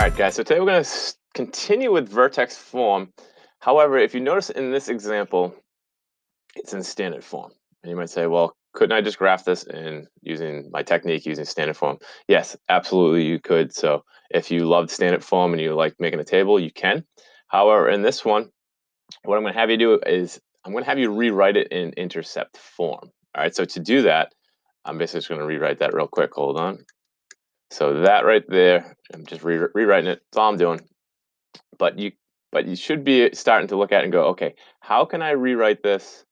right, guys, so today we're going to continue with vertex form. However, if you notice in this example, it's in standard form. And you might say, well, couldn't I just graph this in using my technique using standard form? Yes, absolutely you could. So if you love standard form and you like making a table, you can. However, in this one, what I'm going to have you do is I'm going to have you rewrite it in intercept form. All right, so to do that, I'm basically just going to rewrite that real quick. Hold on. So that right there, I'm just rewriting it. That's all I'm doing. But you should be starting to look at it and go, okay, how can I rewrite this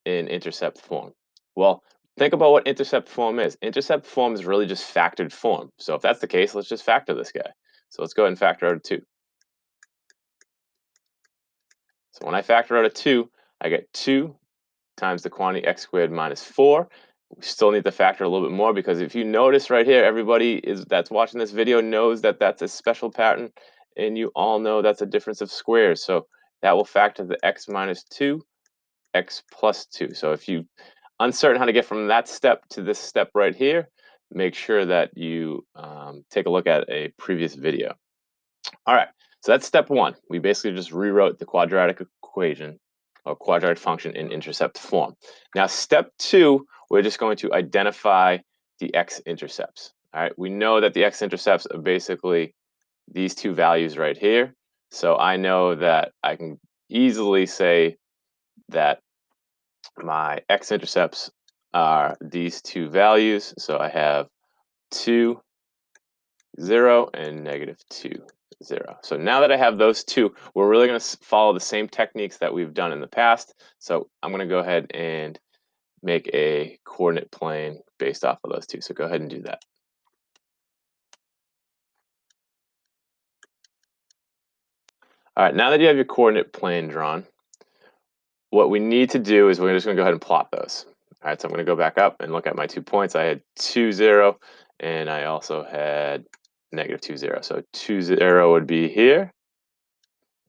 in intercept form? Well, think about what intercept form is. Intercept form is really just factored form. So if that's the case, let's just factor this guy. So let's go ahead and factor out a 2. So when I factor out a 2, I get 2 times the quantity x squared minus 4. We still need to factor a little bit more because if you notice right here, everybody that's watching this video knows that that's a special pattern, and you all know that's a difference of squares. So that will factor the x minus 2, x plus 2. So if you uncertain how to get from that step to this step right here, make sure that you take a look at a previous video. All right, so that's step 1. We basically just rewrote the quadratic equation or quadratic function in intercept form. Now, step 2, we're just going to identify the x-intercepts. All right, we know that the x-intercepts are basically these two values right here. So I know that I can easily say that my x-intercepts are these two values. So I have 2, 0, and negative 2, 0. So now that I have those two, we're really going to follow the same techniques that we've done in the past. So I'm going to go ahead and make a coordinate plane based off of those two. So go ahead and do that. All right, now that you have your coordinate plane drawn, what we need to do is we're just going to go ahead and plot those. All right, so I'm going to go back up and look at my 2 points. I had 2, 0, and I also had negative 2, 0. So 2, 0 would be here,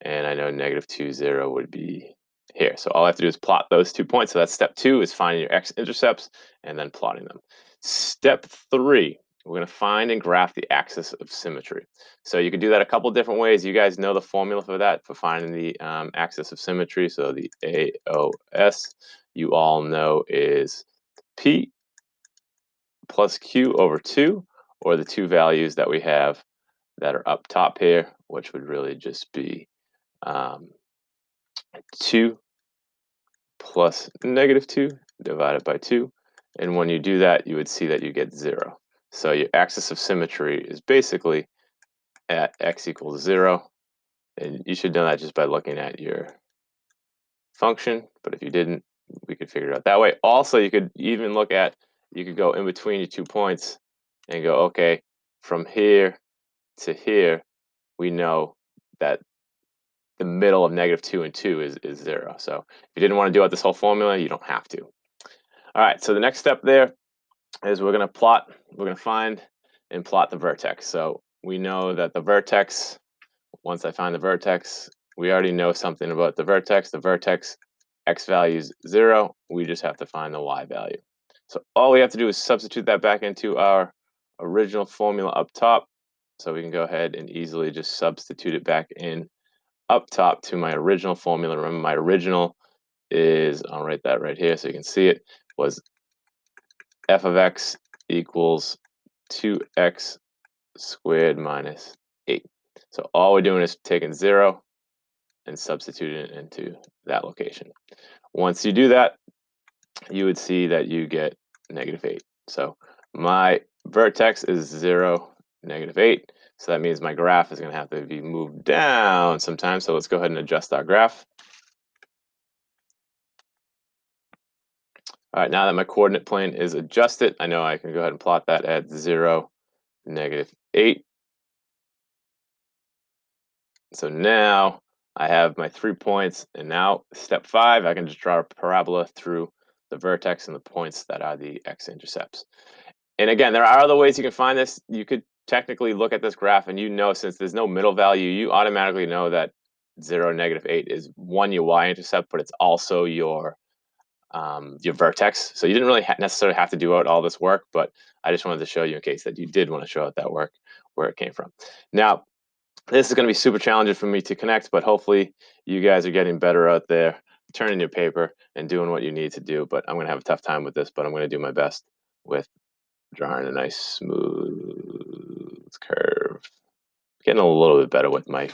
and I know negative 2, 0 would be here. So all I have to do is plot those 2 points. So that's step 2, is finding your x-intercepts and then plotting them. Step 3, we're going to find and graph the axis of symmetry. So you can do that a couple different ways. You guys know the formula for that, for finding the axis of symmetry. So the AOS, you all know, is P plus Q over 2, or the two values that we have that are up top here, which would really just be 2 plus negative 2 divided by 2. And when you do that, you would see that you get 0. So your axis of symmetry is basically at x equals 0. And you should know that just by looking at your function. But if you didn't, we could figure it out that way. Also, you could even look at, you could go in between your 2 points and go, okay, from here to here, we know that the middle of negative 2 and 2 is 0. So if you didn't want to do out this whole formula, you don't have to. All right, so the next step there is we're going to find and plot the vertex. So we know that the vertex, once I find the vertex, we already know something about the vertex. The vertex x value is 0. We just have to find the y value. So all we have to do is substitute that back into our original formula up top. So we can go ahead and easily just substitute it back in up top to my original formula. Remember, my original is, I'll write that right here so you can see it, was f of x equals 2x squared minus 8. So all we're doing is taking 0 and substituting it into that location. Once you do that, you would see that you get negative 8. So my vertex is 0, negative 8. So that means my graph is going to have to be moved down sometime. So let's go ahead and adjust our graph. All right, now that my coordinate plane is adjusted, I know I can go ahead and plot that at 0, negative 8. So now I have my 3 points, and now step 5, I can just draw a parabola through the vertex and the points that are the x-intercepts. And again, there are other ways you can find this. You could technically look at this graph and since there's no middle value, you automatically know that 0, negative 8 is one, your y-intercept, but it's also your vertex. So you didn't really necessarily have to do out all this work, but I just wanted to show you in case that you did want to show out that work, where it came from. Now, This is going to be super challenging for me to connect, but hopefully you guys are getting better out there, turning your paper and doing what you need to do. But I'm going to have a tough time with this, but I'm going to do my best with drawing a nice smooth curve. Getting a little bit better with my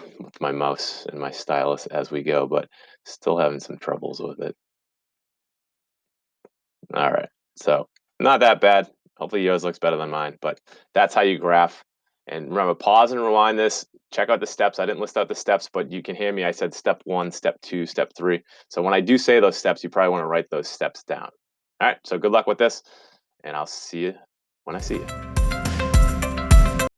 mouse and my stylus as we go, but still having some troubles with it. All right, so not that bad. Hopefully yours looks better than mine, but that's how you graph. And remember, pause and rewind this. Check out the steps. I didn't list out the steps, but you can hear me. I said step 1, step 2, step 3. So when I do say those steps, you probably want to write those steps down. All right, so good luck with this, and I'll see you when I see you.